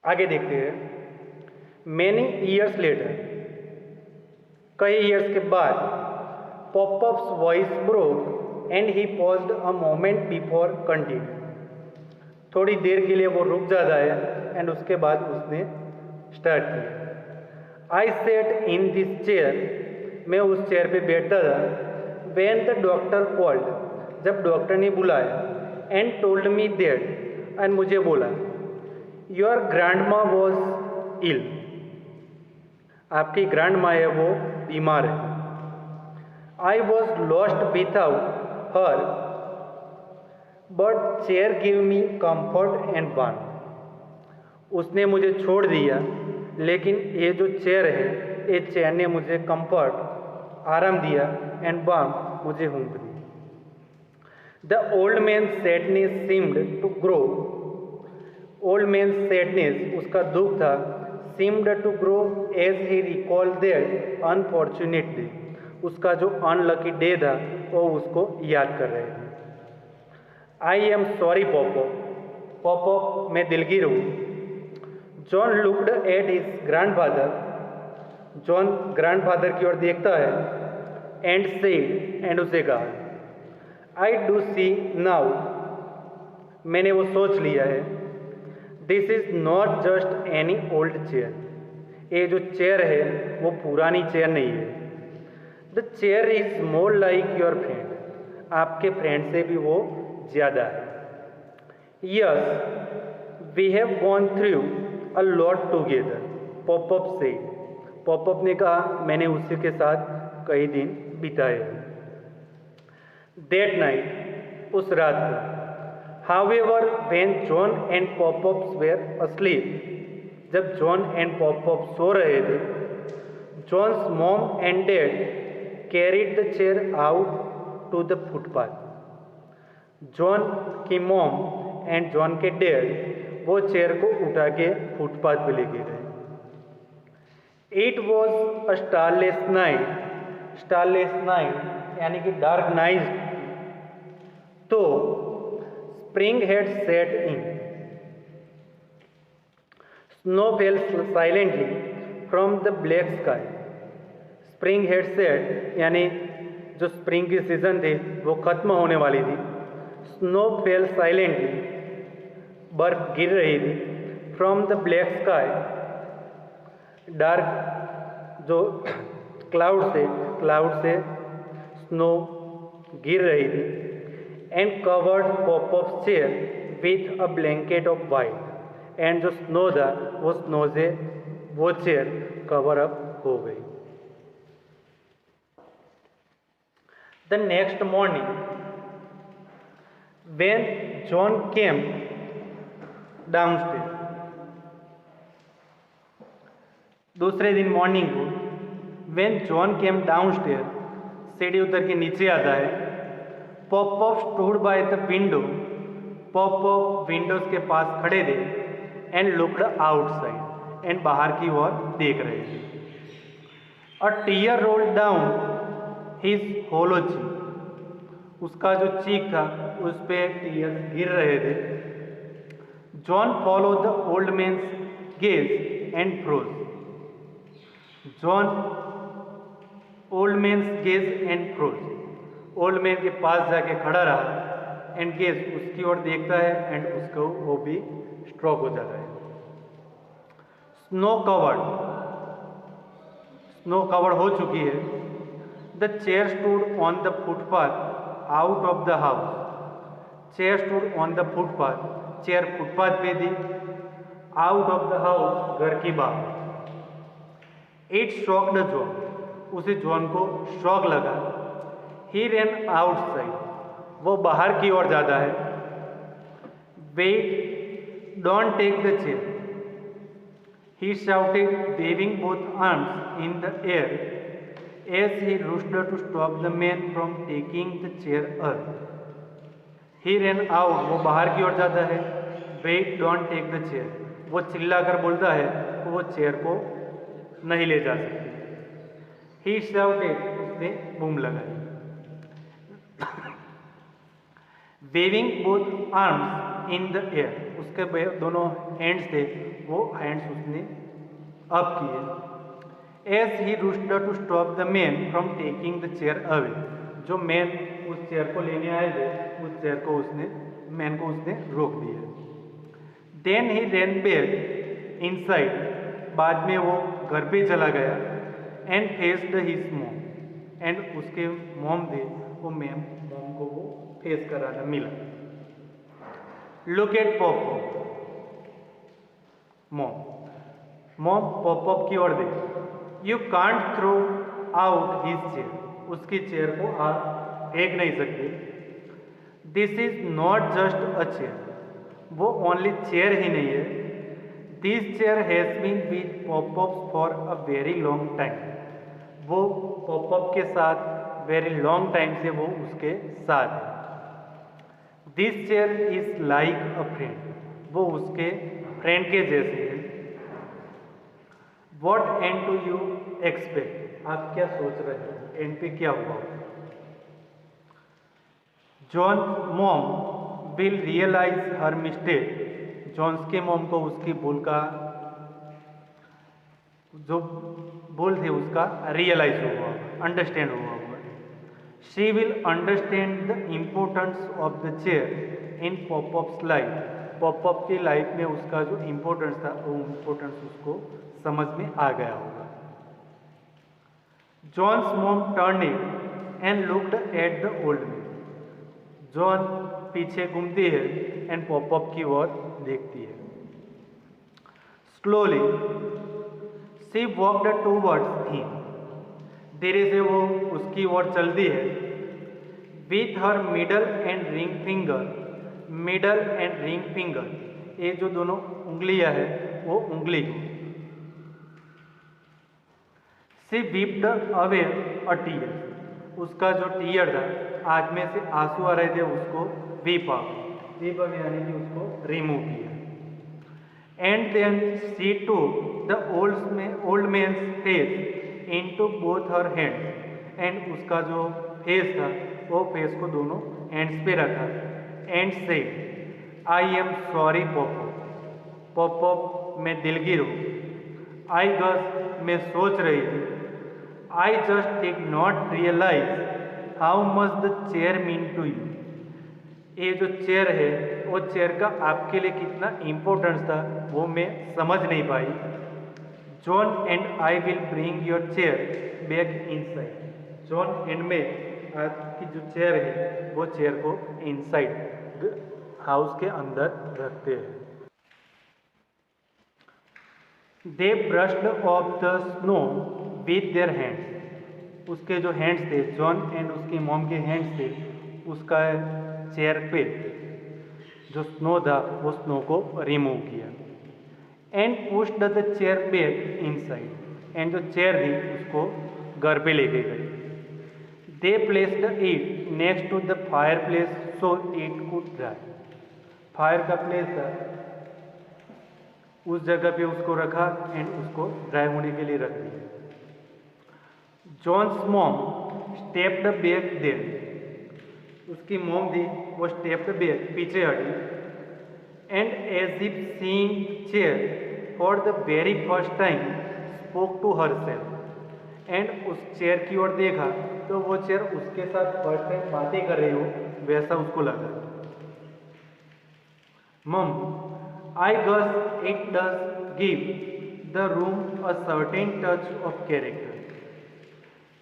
आगे देखते हैं। मैनी ईयर्स लेटर, कई ईयर्स के बाद, popups voice broke and he paused a moment before continue. थोड़ी देर के लिए वो रुक जाता है एंड उसके बाद उसने स्टार्ट किया। आई सेट इन दिस चेयर, मैं उस चेयर पे बैठता था। व्हेन द डॉक्टर कॉल्ड, जब डॉक्टर ने बुलाया। And told me that, and मुझे बोला, योर ग्रैंडमा वॉज इल, आपकी ग्रैंड माँ है वो बीमार है। I was lost without her, but chair give me comfort and warm, उसने मुझे छोड़ दिया लेकिन ये जो चेयर है, ये चेयर ने मुझे कंफर्ट, आराम दिया, एंड वार्म, मुझे हूंफ दी। The old man sadness seemed to grow, old man sadness, उसका दुख था, seemed to grow as he recall that unfortunate day, उसका जो अनलकी डे था वो उसको याद कर रहे थे। I am sorry popup, popup मैं दिलगीर हूँ। John looked at his grandfather, John grandfather की ओर देखता है। एंड सेड, एंड उसे कहा, आई डू सी नाउ, मैंने वो सोच लिया है। This is not just any old chair, ये जो चेयर है वो पुरानी चेयर नहीं है। The chair is more like your friend, आपके फ्रेंड से भी वो ज़्यादा है। Yes we have gone through a lot together, Popup से, पॉपअप ने कहा, मैंने उसी के साथ कई दिन बिताए हैं। दैट नाइट, उस रात को, however when John and Popups were asleep, जब जॉन एंड पॉपअप सो रहे थे, John's mom and dad carried the chair out to the footpath, John की मॉम एंड जॉन के डैड वो चेयर को उठा के फुटपाथ पे लेके गए। It was a starless night, starless night यानी कि डार्क नाइट। तो spring had set in, snow fell silently from the black sky. Spring had set यानी जो स्प्रिंग की सीजन थी वो खत्म होने वाली थी। स्नो फेल साइलेंटली, बर्फ गिर रही थी। From the black sky, dark जो क्लाउड से स्नो गिर रही थी। And covered popup chair with a blanket of white, and जो स्नो था वो स्नो से वो चेयर कवर अप हो गई। The next morning when John came downstair, दूसरे दिन मॉर्निंग को व्हेन जॉन केम डाउनस्टेयर, सीढ़ी उतर के नीचे आता है। Popup stood by the window, popup Windows के पास खड़े थे। एंड लुक्ड आउटसाइड, एंड बाहर की ओर देख रहे थे। अ टीयर रोल्ड डाउन हिज होलो चीक, उसका जो चीक था उस पे टीयर गिर रहे थे। John follow the old man's gaze and froze, John old man's gaze and froze, old man के पास जाके खड़ा रहा। एंड गेज, उसकी ओर देखता है एंड उसको वो भी स्ट्रोक हो जाता है। स्नो कवर्ड हो चुकी है। The chair stood on the footpath out of the house, chair stood on the footpath, chair footpath पे थी। आउट ऑफ द हाउस, घर की बाहर। इट शॉक्ड जॉन, उसे जॉन को शॉक लगा। ही रैन आउटसाइड, वो बाहर की ओर जाता है। Wait, don't take the chair, he shouted waving both arms in the air as he rushed to stop the man from taking the chair up. He ran out, वो बाहर की ओर जाता है। Wait, don't take the chair, वो चिल्ला कर बोलता है कि वो चेयर को नहीं ले जा सकते। He shouted, उसने बूम लगाई। Waving both arms in the air, उसके दोनों हैंड्स थे वो हैंड्स उसने अप किए। As he rushed to stop the man from taking the chair away, जो मैन उस चेयर को लेने आए थे उस चेयर को मैन को उसने रोक दिया। Then he ran back inside, बाद में वो घर पे चला गया। And faced his mom, and उसके मॉम थे वो मॉम को वो फेस कराना मिला। Look at pop mom pop की ओर देख। You can't throw out his chair, उसकी चेयर को आप फेंक नहीं सकते। This is not just a chair, वो ओनली चेयर ही नहीं है। This chair has been with popups for a very long time, वो पॉपअप के साथ वेरी लॉन्ग टाइम से वो उसके साथ है। This chair is like a friend, वो उसके फ्रेंड के जैसे है। What and to you expect, आप क्या सोच रहे हो एंड पे क्या हुआ? John mom will realize her mistake, John's के मॉम को उसकी भूल का जो भूल थी उसका रियलाइज हुआ, अंडरस्टैंड हुआ। She will understand the importance of the chair in popups life, popup की लाइफ में उसका जो इम्पोर्टेंस था वो इम्पोर्टेंस उसको समझ में आ गया होगा। John's mom turn it and looked at the old man, John पीछे घूमती है एंड पॉपअप की ओर देखती है। Slowly she walked towards him, धीरे से वो उसकी ओर चलती है। With her middle and ring finger, middle and ring finger, ये जो दोनों उंगलियां है वो उंगली को। She wiped away a tear, उसका जो टीयर था आँख में से आंसू आ रहे थे उसको वीप आउट, वीप अवे यानी कि उसको रिमूव किया। And then she took the old man's face into both her hands, and उसका जो फेस था वो फेस को दोनों हैंड्स पे रखा। एंड से आई एम सॉरी पॉपअप मैं दिलगीर हूँ। आई गस मैं सोच रही थी। I just did not realize how much the chair mean to you, ये जो चेयर है वो चेयर का आपके लिए कितना इम्पोर्टेंस था वो मैं समझ नहीं पाई। John and I will bring your chair back inside, John and मैं आपकी जो चेयर है वो चेयर को इनसाइड हाउस के अंदर रखते हैं। They brushed off the snow with their hands, उसके जो हैंड्स थे जॉन एंड उसकी मॉम के हैंड्स थे उसका चेयर पे जो स्नो था वो स्नो को रिमूव किया। And pushed the chair back inside, and जो चेयर थी उसको घर पे लेके गए। They placed it next to the fire place so it could dry, fire का प्लेस था उस जगह पे उसको रखा एंड उसको ड्राई होने के लिए रख दिया। John's mom stepped back there, उसकी मॉम थी वो स्टेप्ड बैक पीछे हटी। And as if seeing chair for the very first time spoke to herself, and उस चेयर की ओर देखा तो वो चेयर उसके साथ फर्स्ट टाइम बातें कर रही हो वैसा उसको लगा। Mum I guess it does give the room a certain touch of character,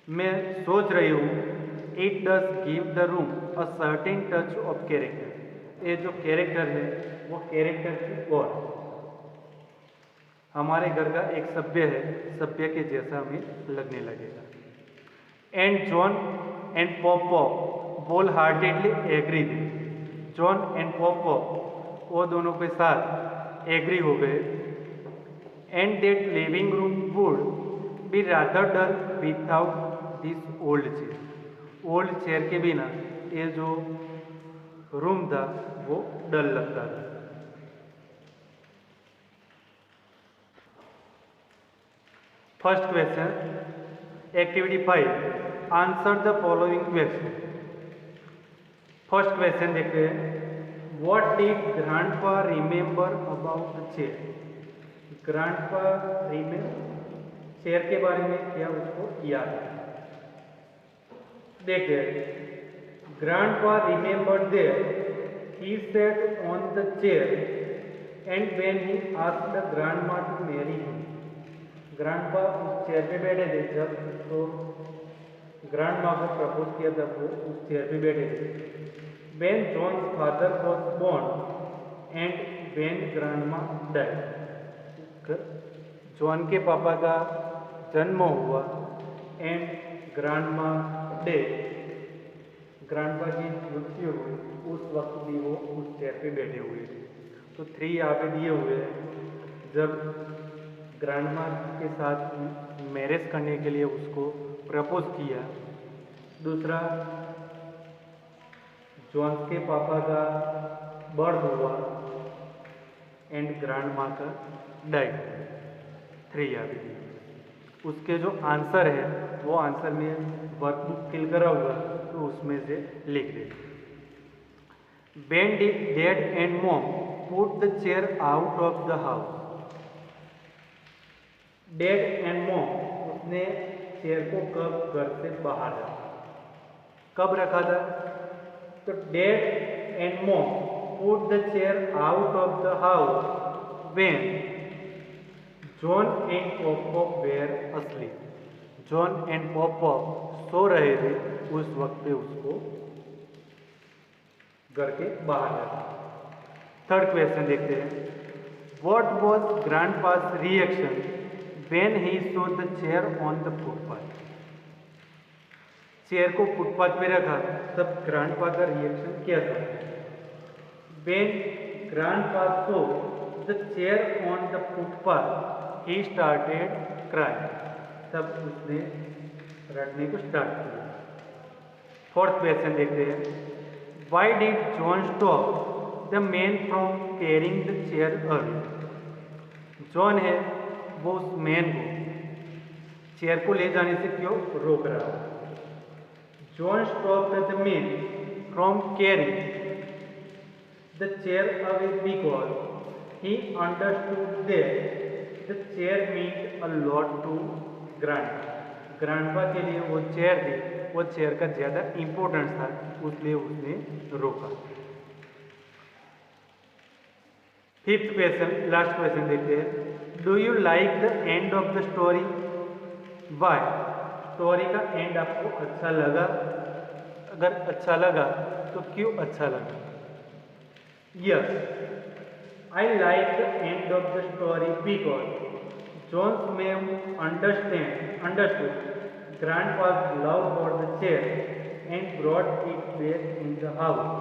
मैं सोच रही हूँ it does give the room a certain touch of character, ये जो कैरेक्टर है वो कैरेक्टर की ओर हमारे घर का एक सभ्य है, सभ्य के जैसा हमें लगने लगेगा। And John and poppop wholeheartedly agree थे, जॉन एंड पॉपअप वो दोनों के साथ एग्री हो गए। And that living room would be rather dull without this old chair, old chair के बिना ये जो रूम था वो डल लगता था। First question, activity 5, answer the following question. First question देखते हैं, What did grandpa remember about the chair? grandpa chair के बारे में क्या उसको याद है? देखिए, grandpa remembered there. He sat on the chair, and when he asked the grandma to marry him, grandpa उस चेयर पे बैठे थे जब उसको ग्रैंडमा को प्रपोज किया तब वो उस चेयर पे बैठे थे. When John's father was born and when grandma died, John के पापा का जन्म हुआ एंड ग्रैंडमा डेड, ग्रैंडपा की मृत्यु हुई, उस वक्त भी वो उस चेयर पे बैठे हुए थे. तो 3 यहाँ पे दिए हुए हैं. जब ग्रैंडमा के साथ मैरिज करने के लिए उसको प्रपोज किया. दूसरा, जॉन के पापा का बर्थ हुआ एंड ग्रैंडमा का डाइड. 3 यहाँ पे दिए. उसके जो आंसर है वो आंसर में वर्कबुक फिल करा हुआ तो उसमें से लिख दे. When did dad and mom put the chair out of the house? Dad and mom उसने चेयर को कब घर से बाहर रखा? कब रखा था? तो dad and mom put the chair out of the house when John and Poppop were asleep. John and Poppop सो रहे थे उस वक्त पे उसको घर के बाहर रखा. थर्ड क्वेश्चन देखते हैं. What was ग्रैंडपास reaction when he saw the chair on the footpath? Chair को फुटपाथ पे रखा तब ग्रैंडपा का रिएक्शन क्या था? When grandpa saw the chair on the footpath he started crying. तब उसने रटने को स्टार्ट किया. फोर्थ क्वेश्चन देखते हैं. Why did John stop the man from carrying the chair away? John है वो उस मैन को चेयर को ले जाने से क्यों रोक रहा है? John stop the man from carrying the chair away because he understood that the chair means a lot to grandpa के लिए वो चेयर थी, वो चेयर का ज़्यादा इम्पोर्टेंस था, उसलिए उसने रोका. फिफ्थ क्वेश्चन, लास्ट क्वेश्चन देखते हैं. Do you like the end of the story? Why? Story का एंड आपको अच्छा लगा? अगर अच्छा लगा तो क्यों अच्छा लगा? Yes, I like the end of the story because John's mom understood Grandpa's love for the chair and brought it back in the house.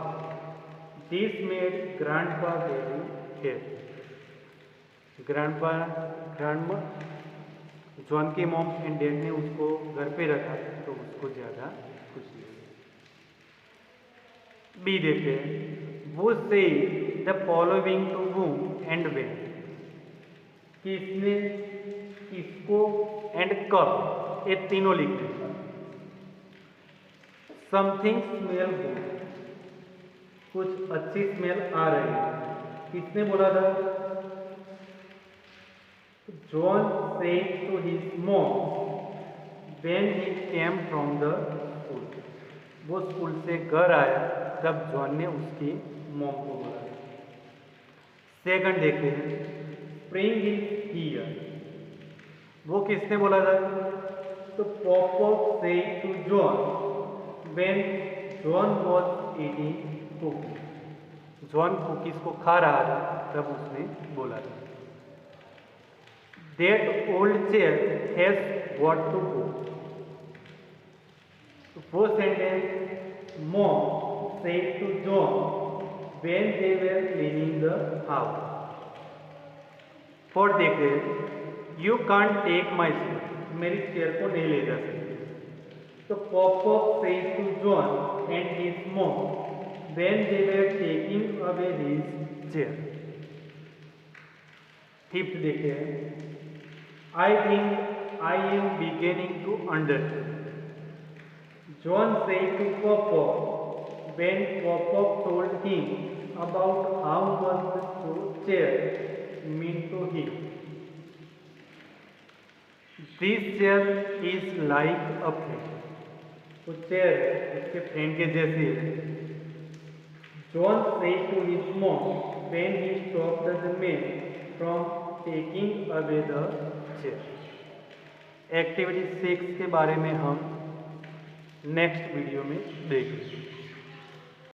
This made Grandpa very happy. Grandma John के mom and dad ने उसको घर पे रखा तो उसको ज़्यादा खुशी हुई. बी देखते हैं. Who said the following to whom and when? किसने, किसको एंड कब, ये तीनों लिखते हैं. समथिंग स्मेल गुड, कुछ अच्छी स्मेल आ रही है. किसने बोला था? John said to his mom when he came from the school. वो स्कूल से घर आया तब जॉन ने उसकी मॉम को बोला. सेकंड देखते हैं. स्प्रिंग इज हियर, वो किसने बोला था? तो Poppop said to John when John was eating cookies. John cookies को खा रहा था तब उसने बोला था. That old chair has what to do. वो sentence mom said to John when they were cleaning the house. Fourth देखते हैं. You can't take my chair, मेरी चेयर को नहीं ले जा सकते. तो Poppop said to John and his mom when they were taking away his chair. Fifth देखते हैं. I think I am beginning to understand. John said to Poppop when Poppop told him about how much the chair meant to him. This chair is like a friend. वो chair उसके friend के जैसी है. John said to his mom when he stopped the man from taking away the chair. Activity 6 के बारे में हम next video में देखेंगे.